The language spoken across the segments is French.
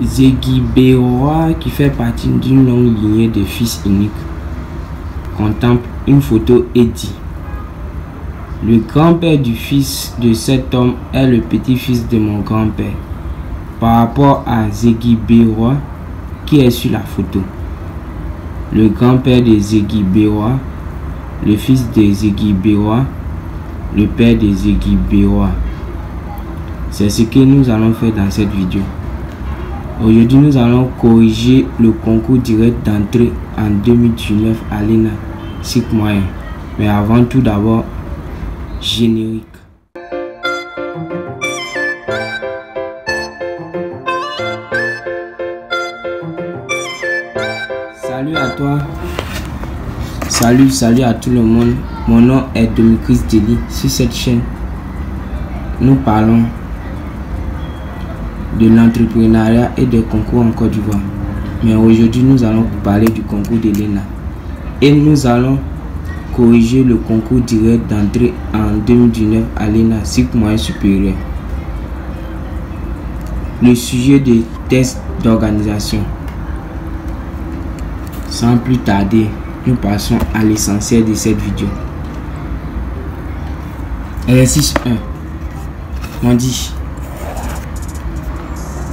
Zegibéroa, qui fait partie d'une longue lignée de fils uniques, contemple une photo et dit: le grand-père du fils de cet homme est le petit-fils de mon grand-père, par rapport à Zegibéroa qui est sur la photo. Le grand-père de Zegibéroa, le fils de Zegibéroa, le père de Zegibéroa. C'est ce que nous allons faire dans cette vidéo. Aujourd'hui, nous allons corriger le concours direct d'entrée en 2019 à l'ENA cycle moyen. Mais avant tout, d'abord, générique. Salut à toi. Salut à tout le monde. Mon nom est Domicris Deli. Sur cette chaîne, nous parlons de l'entrepreneuriat et des concours en Côte d'Ivoire. Mais aujourd'hui, nous allons parler du concours de l'ENA. Et nous allons corriger le concours direct d'entrée en 2019 à l'ENA cycle moyen supérieur. Le sujet des tests d'organisation. Sans plus tarder, nous passons à l'essentiel de cette vidéo. Exercice 1. On dit: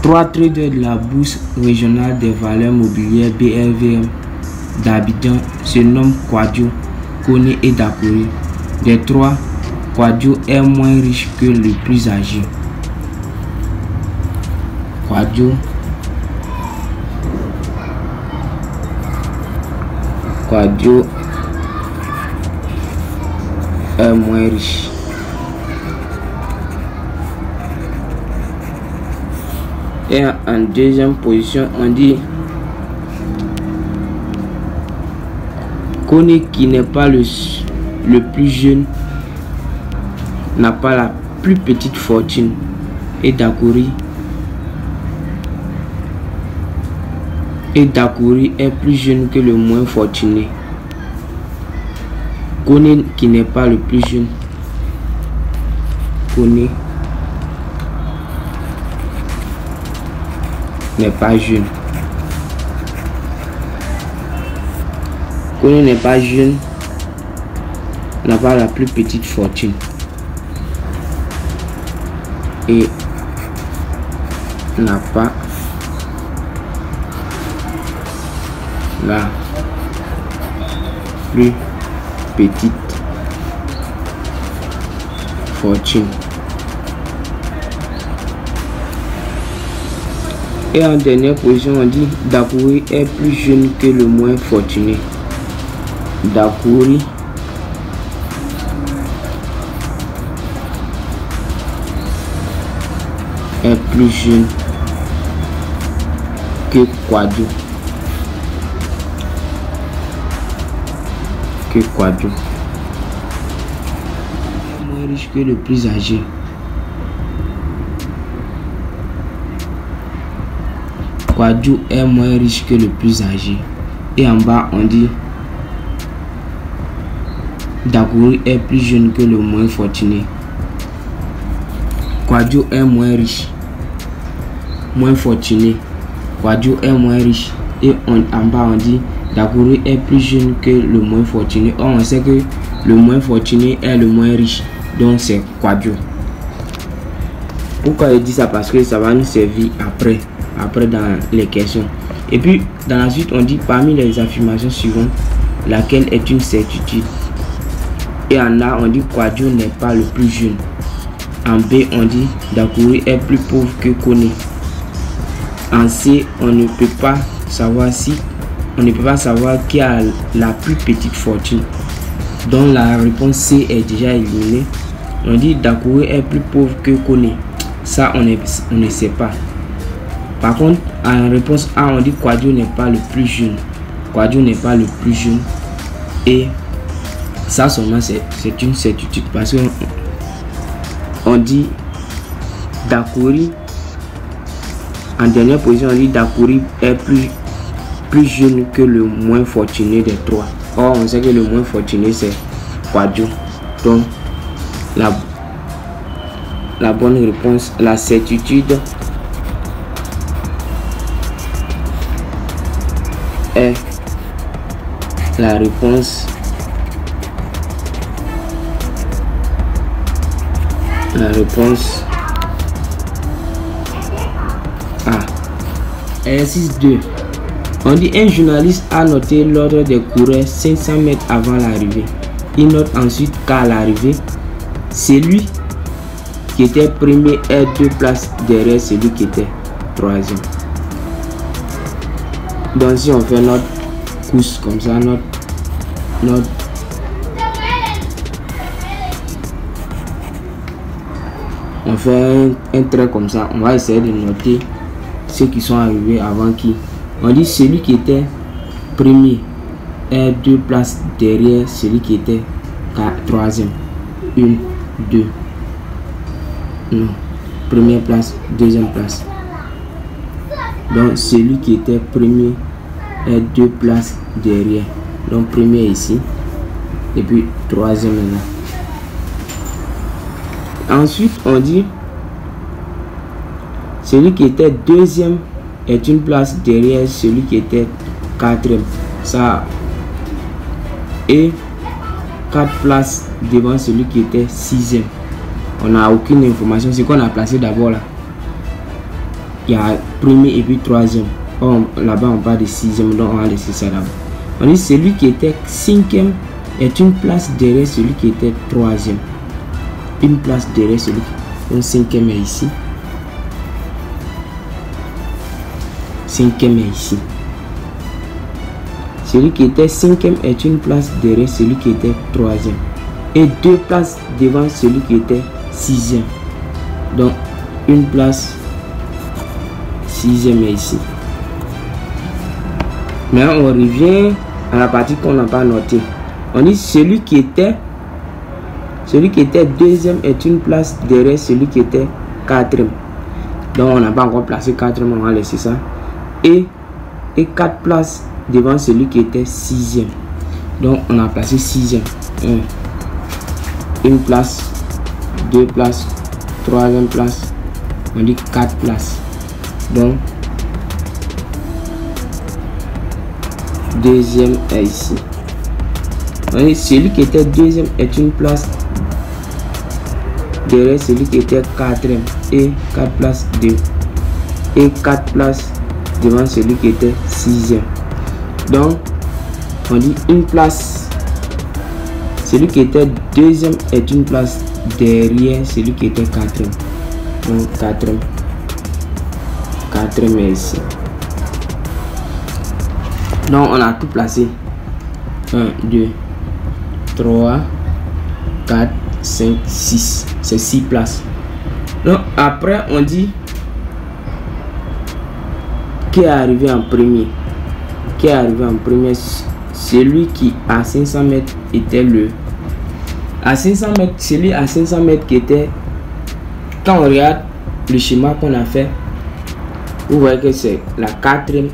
3 traders de la bourse régionale des valeurs mobilières BLVM d'Abidjan se nomment Quadio, Kone et Dakori. Des 3, Quadio est moins riche que le plus âgé. Quadio est moins riche. Et en deuxième position, on dit Kone, qui n'est pas le plus jeune, n'a pas la plus petite fortune, et Dakori est plus jeune que le moins fortuné. Kone, qui n'est pas le plus jeune, Kone n'est pas jeune. Kone n'est pas jeune, n'a pas la plus petite fortune et n'a pas la plus petite fortune. Et en dernière position, on dit Dakori est plus jeune que le moins fortuné. Dakori est plus jeune que Quadio. Moins riche que le plus âgé. Quadio est moins riche que le plus âgé. Et en bas, on dit Dakori est plus jeune que le moins fortuné. Quadio est moins riche, moins fortuné. Quadio est moins riche. Et en bas, on dit Dakori est plus jeune que le moins fortuné. Or, on sait que le moins fortuné est le moins riche. Donc, c'est Quadio. Pourquoi je dis ça? Parce que ça va nous servir après dans les questions. Et puis, dans la suite, on dit parmi les affirmations suivantes, laquelle est une certitude. Et en A, on dit Quadio n'est pas le plus jeune. En B, on dit Dakori est plus pauvre que Kone. En C, on ne peut pas savoir qui a la plus petite fortune. Donc la réponse C est déjà éliminée. On dit Dakori est plus pauvre que Kone. Ça, on ne sait pas. Par contre, en réponse A, on dit Quadio n'est pas le plus jeune. Quadio n'est pas le plus jeune. Et ça seulement, c'est une certitude. Parce que on dit Dakori, en dernière position, on dit Dakori est plus jeune que le moins fortuné des 3. Or, on sait que le moins fortuné, c'est Quadio. Donc, la bonne réponse, la certitude est la réponse. La réponse A. Exercice 2. On dit un journaliste a noté l'ordre des coureurs 500 mètres avant l'arrivée. Il note ensuite qu'à l'arrivée, celui qui était premier est 2 places derrière celui qui était troisième. Donc si on fait notre course comme ça, on fait un trait comme ça, on va essayer de noter ceux qui sont arrivés avant qui. On dit celui qui était premier est 2 places derrière celui qui était troisième. 1, 2. Non. Première place, deuxième place. Donc celui qui était premier est 2 places derrière. Donc premier ici. Et puis troisième là. Ensuite on dit celui qui était deuxième est 1 place derrière celui qui était quatrième. Ça. Et 4 places devant celui qui était sixième. On n'a aucune information. Ce qu'on a placé d'abord là. Il y a premier et puis troisième. Là-bas on parle de sixième, donc on va laisser ça d'abord. On dit celui qui était cinquième est 1 place derrière celui qui était troisième. 1 place derrière celui qui est cinquième est ici. Cinquième est ici. Celui qui était cinquième est 1 place derrière celui qui était troisième. Et 2 places devant celui qui était sixième. Donc 1 place sixième est ici. Maintenant on revient à la partie qu'on n'a pas notée. On dit celui qui était deuxième est 1 place derrière celui qui était quatrième. Donc on n'a pas encore placé quatrième, on va laisser ça. Et 4 places devant celui qui était sixième. Donc on a placé sixième. 1 place, 2 places, troisième place. On dit 4 places. Donc deuxième est ici. On dit celui qui était deuxième est 1 place derrière celui qui était quatrième. Et 4 places devant celui qui était sixième. Donc on dit 1 place. Celui qui était deuxième est 1 place derrière celui qui était quatrième. Donc quatrième est ici. Donc on a tout placé. 1, 2, 3, 4, 5, 6. C'est 6 places. Donc après on dit qui est arrivé en premier. Qui est arrivé en premier? Celui qui à 500 mètres était le. À 500 mètres, celui à 500 mètres qui était. Quand on regarde le schéma qu'on a fait, vous voyez que c'est la quatrième.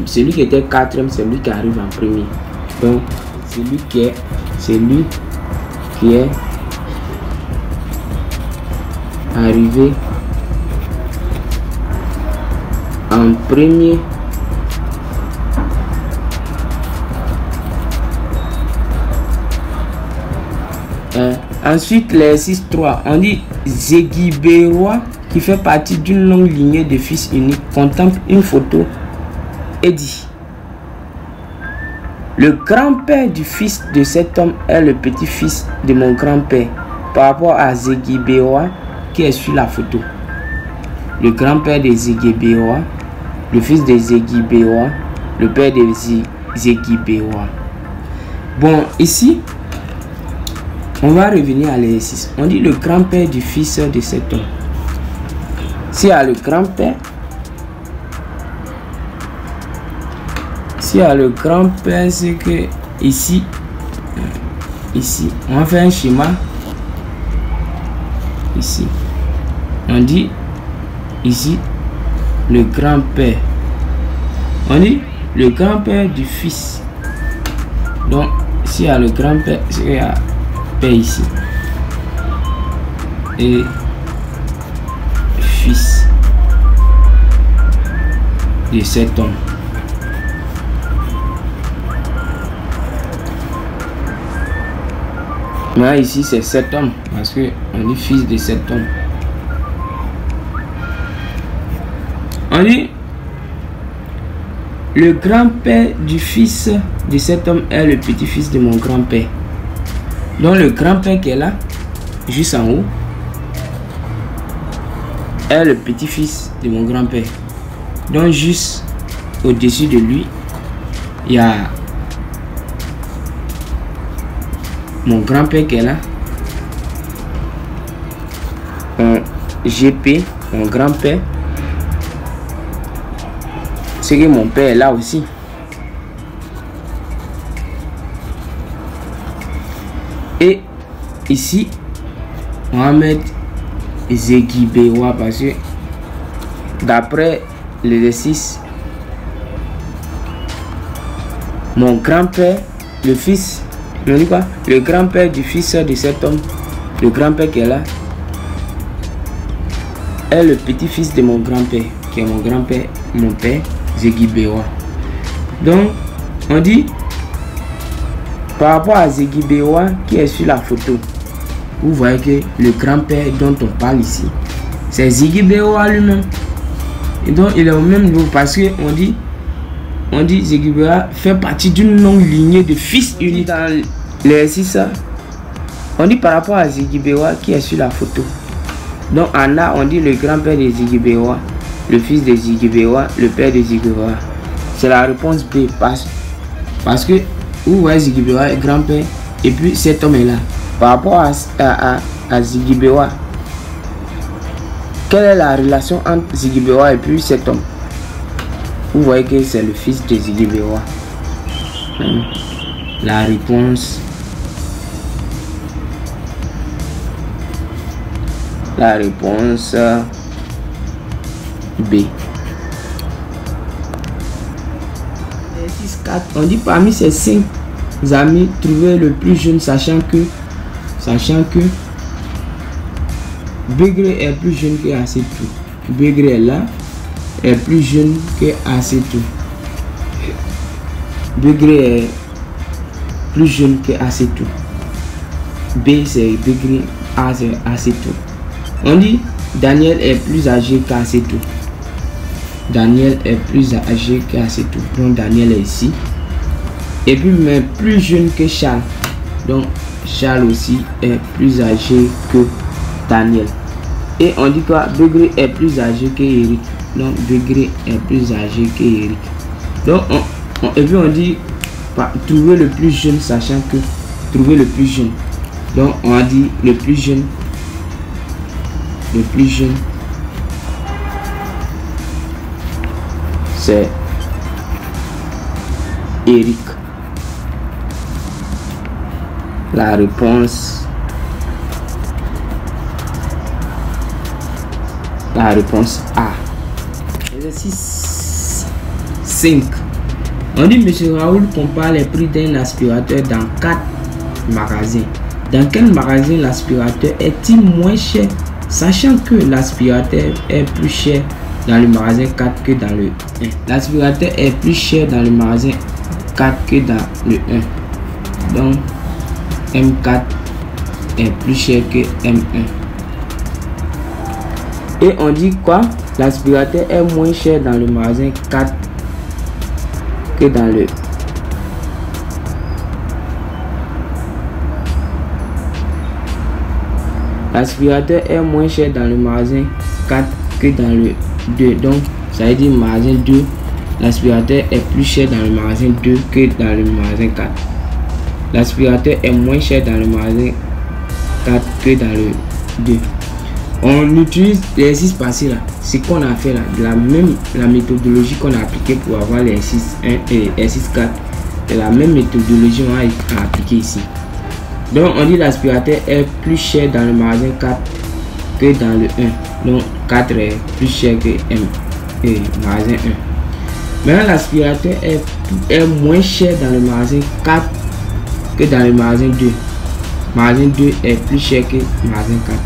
Celui qui était quatrième, c'est lui qui arrive en premier. Donc celui qui est arrivé en premier ensuite les 6-3, on dit Zegibérois qui fait partie d'une longue lignée de fils uniques contemple une photo et dit: le grand-père du fils de cet homme est le petit-fils de mon grand-père par rapport à Zegibérois qui est sur la photo. Le grand-père de Zegibérois, le fils de Zegibérois, le père de Zegibérois. Bon, ici, on va revenir à l'exercice. On dit le grand-père du fils de cet homme. S'il y a le grand-père, c'est que ici, on va faire un schéma. Ici, on dit ici le grand-père. On dit le grand-père du fils. Donc, s'il y a le grand-père, c'est qu'il y a père ici. Et fils de cet homme. Mais ici c'est cet homme parce que on dit fils de cet homme. On dit le grand-père du fils de cet homme est le petit-fils de mon grand-père. Donc le grand-père qui est là, juste en haut, est le petit-fils de mon grand-père. Donc juste au-dessus de lui, il y a mon grand-père qui est là. GP, mon grand-père. C'est que mon père est là aussi. Et ici, on va mettre Zegibewa parce que d'après l'exercice, mon grand-père, le fils, on dit quoi? Le grand-père du fils de cet homme, le grand-père qui est là, est le petit-fils de mon grand-père, qui est mon grand-père, mon père, Zegibewa. Donc, on dit, par rapport à Zegibewa qui est sur la photo, vous voyez que le grand-père dont on parle ici, c'est Zegibewa lui-même. Et donc, il est au même niveau parce qu'on dit, Zegibewa fait partie d'une longue lignée de fils unis dans l'exercice. On dit par rapport à Zegibewa qui est sur la photo. Donc, en A, on dit le grand-père de Zegibewa, le fils de Zegibewa, le père de Zegibewa. C'est la réponse B. Parce que vous voyez Zegibewa, grand-père, et puis cet homme est là. Par rapport à Zegibewa, quelle est la relation entre Zegibewa et puis cet homme? Vous voyez que c'est le fils de Zegibewa. La réponse. La réponse B. On dit parmi ces 5 amis, trouver le plus jeune, sachant que Begré est plus jeune que Assetou. Begré est là, est plus jeune que Assetou. Begré est plus jeune que Assetou. B c'est Begré, A c'est Assetou. On dit Daniel est plus âgé qu'Assetou. Daniel est plus âgé qu'Assetou. Donc Daniel est ici. Et puis mais plus jeune que Charles. Donc Charles aussi est plus âgé que Daniel. Et on dit quoi? Begré est plus âgé que Eric. Donc Begré est plus âgé que Eric. Donc et puis on dit trouver le plus jeune, sachant que trouver le plus jeune. Donc on a dit le plus jeune. Le plus jeune, c'est Eric. La réponse A. Exercice 5. On dit monsieur Raoul compare les prix d'un aspirateur dans 4 magasins. Dans quel magasin l'aspirateur est-il moins cher, sachant que l'aspirateur est plus cher dans le magasin 4 que dans le 1. L'aspirateur est plus cher dans le magasin 4 que dans le 1. Donc M4 est plus cher que M1. Et on dit quoi? L'aspirateur est moins cher dans le magasin 4 que dans le 1. L'aspirateur est moins cher dans le magasin 4 que dans le 2. Donc, ça veut dire magasin 2. L'aspirateur est plus cher dans le magasin 2 que dans le magasin 4. L'aspirateur est moins cher dans le magasin 4 que dans le 2. On utilise l'exercice passé là. Ce qu'on a fait là, la méthodologie qu'on a appliquée pour avoir l'exercice 1 et l'exercice 4. C'est la même méthodologie qu'on a appliquée ici. Donc on dit l'aspirateur est plus cher dans le magasin 4 que dans le 1. Donc 4 est plus cher que M et magasin 1. Maintenant l'aspirateur est moins cher dans le magasin 4 que dans le magasin 2. Magasin 2 est plus cher que magasin 4.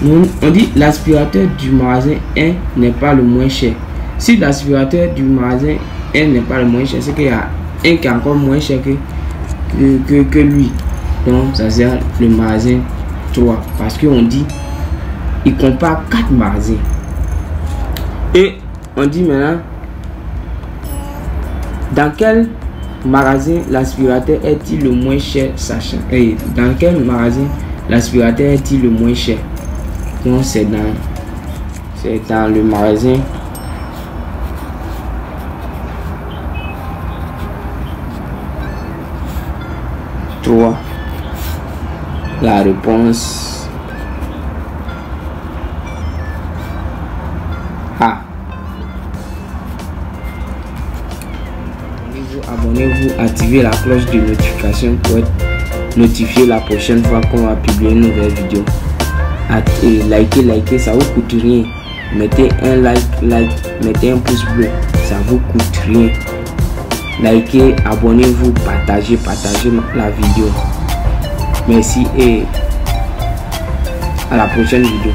Donc, on dit l'aspirateur du magasin 1 n'est pas le moins cher. Si l'aspirateur du magasin 1 n'est pas le moins cher, c'est qu'il y a un qui est encore moins cher que lui. Donc ça sera le magasin 3 parce qu'on dit il compare 4 magasins. Et on dit maintenant dans quel magasin l'aspirateur est-il le moins cher, sachant et dans quel magasin l'aspirateur est-il le moins cher. Donc c'est dans le magasin la réponse A. Abonnez-vous, activez la cloche de notification pour être notifié la prochaine fois qu'on va publier une nouvelle vidéo. Et likez, ça vous coûte rien. Mettez un like, mettez un pouce bleu, ça vous coûte rien. Likez, abonnez-vous, partagez la vidéo. Merci et à la prochaine vidéo.